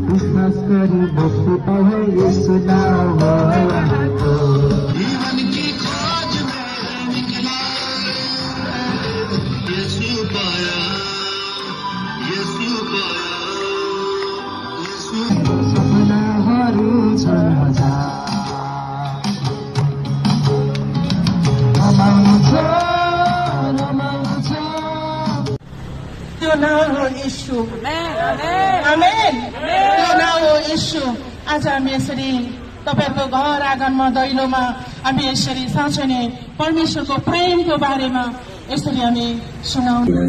विश्वास गरी भक्ति पाए यसो नाम जीवन की खोज में निकला यसो पाया सपनाहरू छन् हजार रमाउनु छ त्यो नाम हो यीशु आमेन त्यो नाम हो यीशु आज हामी यसरी तपाईहरुको घर आँगनमा दैलोमा हामी यसरी साँच्चै नै परमेश्वरको प्रेमको बारेमा यसरी हामी सुनाउँछौं